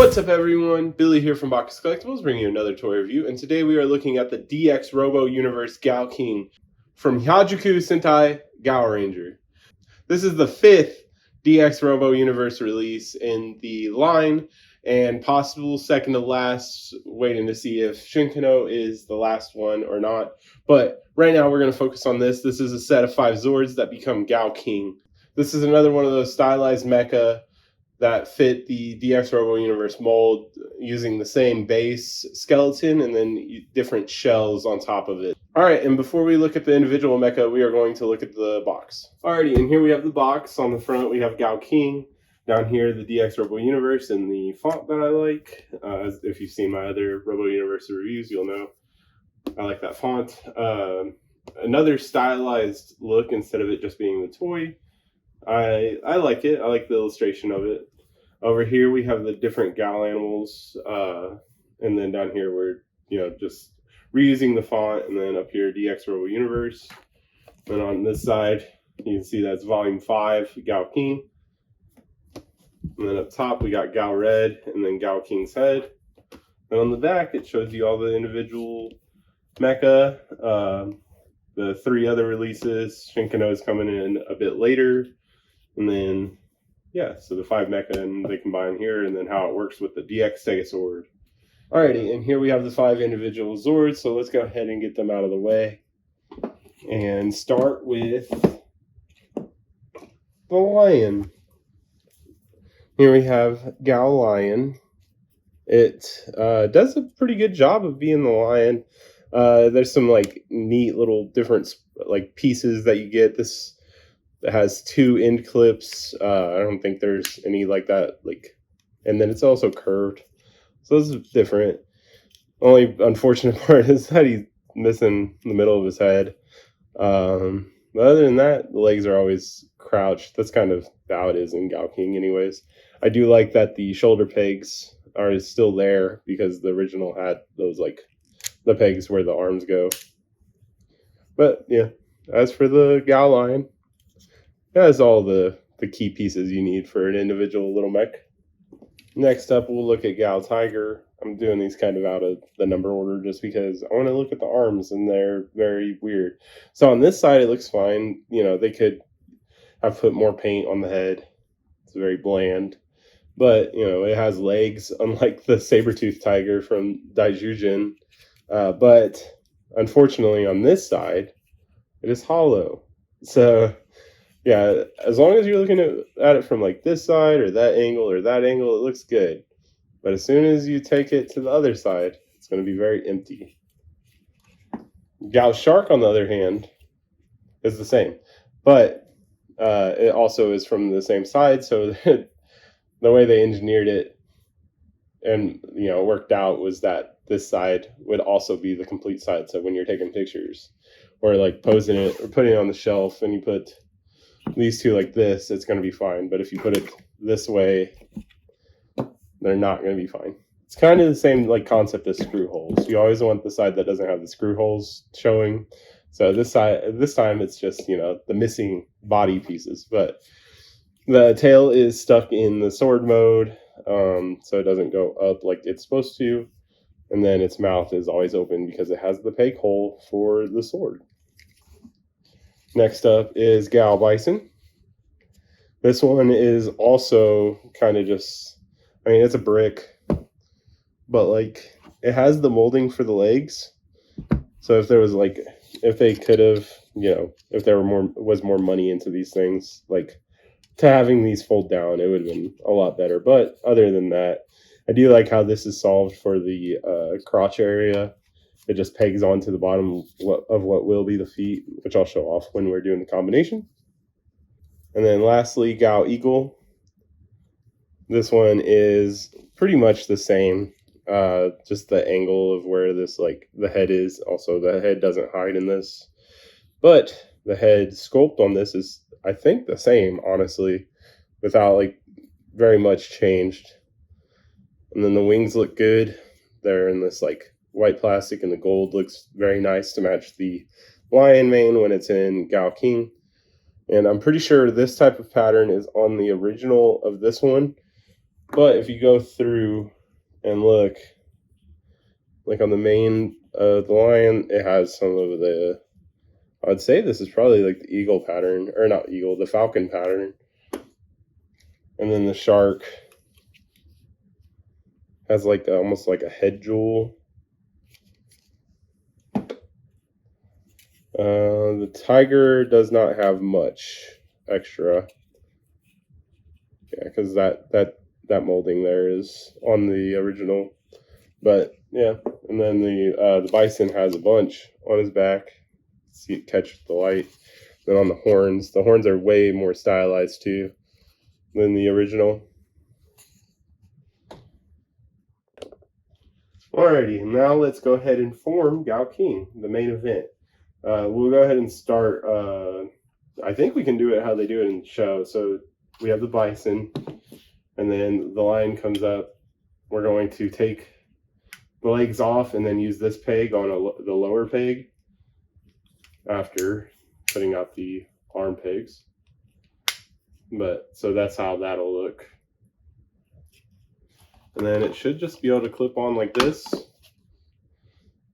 What's up everyone, Billy here from Box Collectibles bringing you another toy review, and today we are looking at the DX Robo Universe GaoKing from Hyakuju Sentai Gaoranger. This is the 5th DX Robo Universe release in the line, and possible second to last, waiting to see if Shinkano is the last one or not. But right now we're going to focus on this. This is a set of 5 Zords that become Gao King. This is another one of those stylized mecha that fit the DX Robo Universe mold using the same base skeleton and then different shells on top of it. Alright, and before we look at the individual mecha, we are going to look at the box. Alrighty, and here we have the box. On the front we have Gao King. Down here the DX Robo Universe in the font that I like. If you've seen my other Robo Universe reviews, you'll know I like that font. Another stylized look instead of it just being the toy. I like it. I like the illustration of it. Over here we have the different Gao animals, and then down here we're just reusing the font, and then up here DX Robo Universe. And on this side you can see that's Volume 5 Gao King. And then up top we got Gao Red and then Gao King's head. And on the back it shows you all the individual mecha. The 3 other releases. Shinkano is coming in a bit later. And then, yeah, so the 5 mecha and they combine here, and then how it works with the DX Tega sword. Alrighty, and here we have the 5 individual Zords, so let's go ahead and get them out of the way. And start with the Lion. Here we have Gao Lion. It does a pretty good job of being the lion. There's some neat little different pieces that you get. This has 2 end clips. I don't think there's any like that. And then it's also curved, so this is different. Only unfortunate part is that he's missing the middle of his head. But other than that, the legs are always crouched. That's kind of how it is in Gao King anyways. I do like that the shoulder pegs are still there, because the original had those the pegs where the arms go. But yeah, as for the Gao Lion, that is all the key pieces you need for an individual little mech. Next up, we'll look at Gao Tiger. I'm doing these kind of out of the number order just because I want to look at the arms, and they're very weird. So on this side, it looks fine. They could have put more paint on the head. It's very bland. But, it has legs, unlike the saber-toothed tiger from Daijujin. But unfortunately, on this side, it is hollow. So yeah, as long as you're looking at it from this side or that angle, it looks good. But as soon as you take it to the other side, it's going to be very empty. Gao Shark, on the other hand, is the same. But it also is from the same side, so the way they engineered it and worked out was that this side would also be the complete side. So when you're taking pictures or posing it or putting it on the shelf, and you put these two like this, it's going to be fine. But if you put it this way, they're not going to be fine. It's kind of the same concept as screw holes. You always want the side that doesn't have the screw holes showing. So this time it's just the missing body pieces. But the tail is stuck in the sword mode, so it doesn't go up like it's supposed to. And then its mouth is always open because it has the peg hole for the sword. Next up is Gao Bison. This one is also kind of just, it's a brick, but it has the molding for the legs. So if there was if they could have, if there was more money into these things, to having these fold down, it would have been a lot better. But other than that, I do like how this is solved for the crotch area. It just pegs onto the bottom of what will be the feet, which I'll show off when we're doing the combination. And then lastly, Gao Eagle. This one is pretty much the same. Just the angle of where this the head is. Also, the head doesn't hide in this. But the head sculpt on this is, I think, the same, honestly, without very much changed. And then the wings look good. They're in this white plastic, and the gold looks very nice to match the lion mane when it's in Gao King. And I'm pretty sure this type of pattern is on the original of this one. But if you go through and look, like on the mane of the lion, it has some of the, I'd say this is probably like the eagle pattern, or not eagle, the falcon pattern. And then the shark has like almost like a head jewel. The tiger does not have much extra. Yeah, because that molding there is on the original. But yeah, and then the bison has a bunch on his back. See it catch the light. Then on the horns are way more stylized too than the original. Alrighty, now let's go ahead and form Gao King, the main event. We'll go ahead and start. I think we can do it how they do it in the show. So we have the bison, and then the lion comes up. We're going to take the legs off and then use this peg on the lower peg after putting out the arm pegs. But so that's how that'll look. And then it should just be able to clip on like this.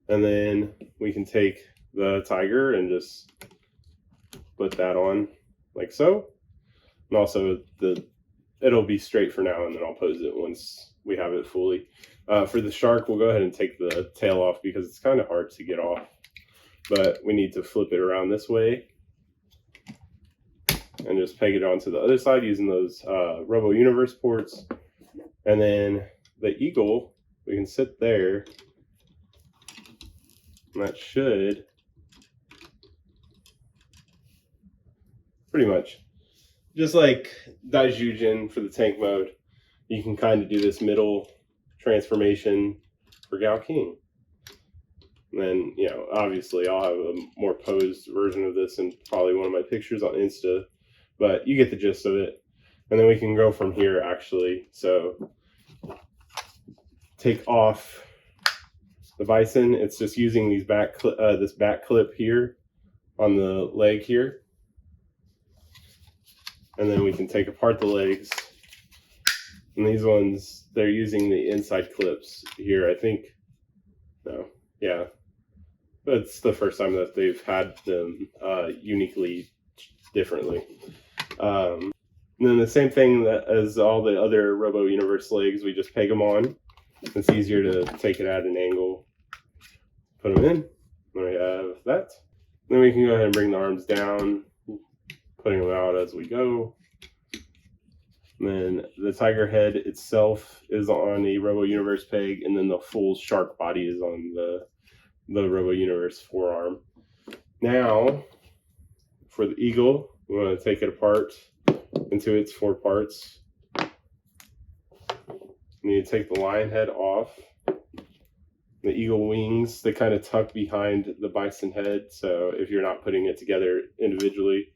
And then we can take the tiger and just put that on like so. And also it'll be straight for now, and then I'll pose it once we have it fully. For the shark, we'll go ahead and take the tail off because it's kind of hard to get off. But we need to flip it around this way and just peg it onto the other side using those Robo Universe ports. And then the eagle, we can sit there. And that should pretty much, just like Daijujin for the tank mode, you can kind of do this middle transformation for Gao King. And then, you know, obviously I'll have a more posed version of this in probably one of my pictures on Insta, but you get the gist of it. And then we can go from here actually. So take off the bison. It's just using these this back clip here on the leg here. And then we can take apart the legs. And these ones, they're using the inside clips here, I think. No, yeah. It's the first time that they've had them uniquely differently. And then the same thing as all the other Robo Universe legs, we just peg them on. It's easier to take it at an angle. Put them in. Then we have that. Then we can go ahead and bring the arms down, putting them out as we go. And then the tiger head itself is on a Robo Universe peg, and then the full shark body is on the Robo Universe forearm. Now, for the eagle, we want to take it apart into its 4 parts. You need to take the lion head off. The eagle wings, they kind of tuck behind the bison head, so if you're not putting it together individually,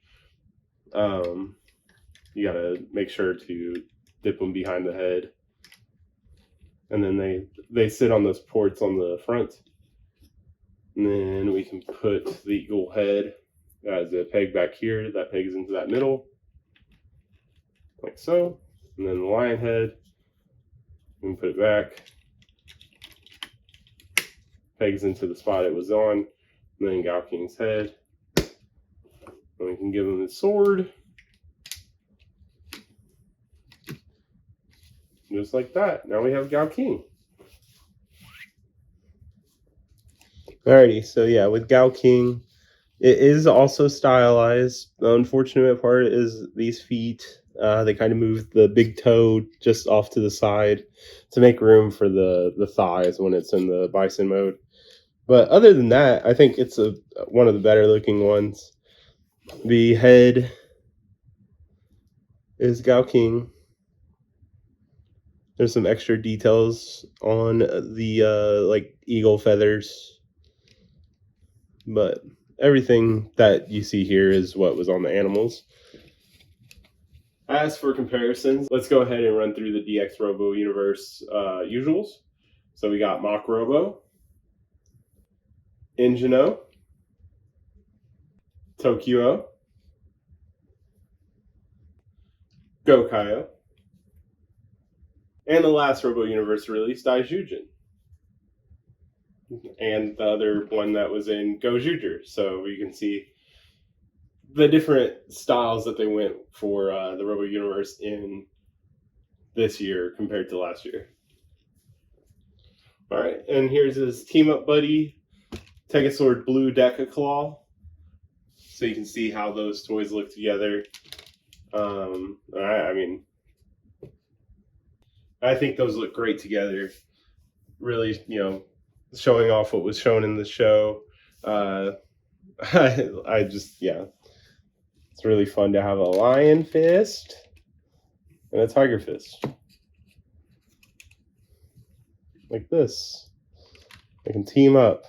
you gotta make sure to dip them behind the head. And then they sit on those ports on the front. And then we can put the eagle head as a peg back here that pegs into that middle, like so. And then the lion head, we can put it back, pegs into the spot it was on. And then Gao King's head. And we can give him the sword. Just like that. Now we have Gao King. Alrighty, so yeah, with Gao King, it is also stylized. The unfortunate part is these feet. They kind of move the big toe just off to the side to make room for the thighs when it's in the bison mode. But other than that, I think it's one of the better looking ones. The head is Gao King. There's some extra details on the like eagle feathers, but everything that you see here is what was on the animals. As for comparisons, let's go ahead and run through the DX Robo Universe usuals. So we got Mach Robo, Ingeno, Tokyo, Gokayo, And the last Robo Universe release, Daijujin. And the other one that was in Gozyuger. So you can see the different styles that they went for the Robo Universe in this year compared to last year. All right, and here's his team up buddy, Megazord Blue Deka Claw. So you can see how those toys look together. I mean, I think those look great together. Really, showing off what was shown in the show. I just, yeah. It's really fun to have a lion fist and a tiger fist. Like this. They can team up.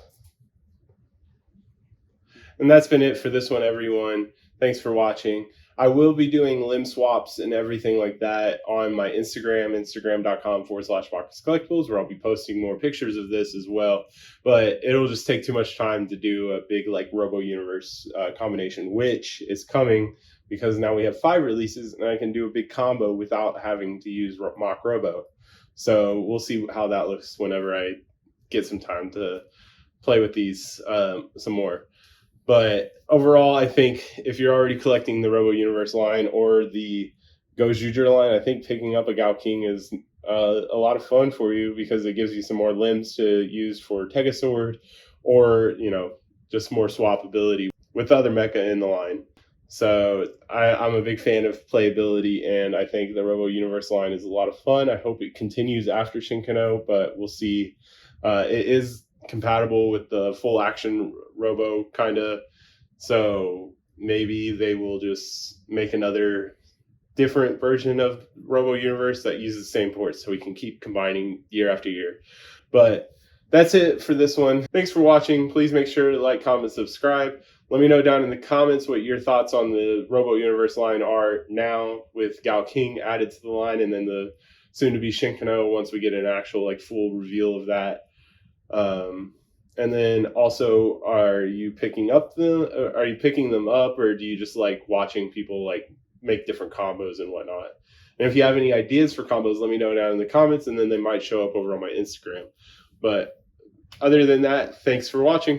And that's been it for this one, everyone. Thanks for watching. I will be doing limb swaps and everything like that on my Instagram, instagram.com/BoxCollectibles, where I'll be posting more pictures of this as well. But it'll just take too much time to do a big Robo Universe combination, which is coming because now we have 5 releases and I can do a big combo without having to use Mock Robo. So we'll see how that looks whenever I get some time to play with these some more. But overall, I think if you're already collecting the Robo Universe line or the Gozyuger line, I think picking up a Gao King is a lot of fun for you because it gives you some more limbs to use for Tega Sword or, just more swappability with other mecha in the line. So I'm a big fan of playability, and I think the Robo Universe line is a lot of fun. I hope it continues after Shinkano, but we'll see. It is compatible with the full action Robo kind of, so maybe they will just make another different version of Robo Universe that uses the same ports so we can keep combining year after year. But that's it for this one. Thanks for watching. Please make sure to like, comment, subscribe. Let me know down in the comments what your thoughts on the Robo Universe line are now with Gao King added to the line, and then the soon to be Shinkano once we get an actual full reveal of that. And then also, are you picking them up, or do you just like watching people make different combos and whatnot? And if you have any ideas for combos, let me know down in the comments, and then they might show up over on my Instagram. But other than that, thanks for watching.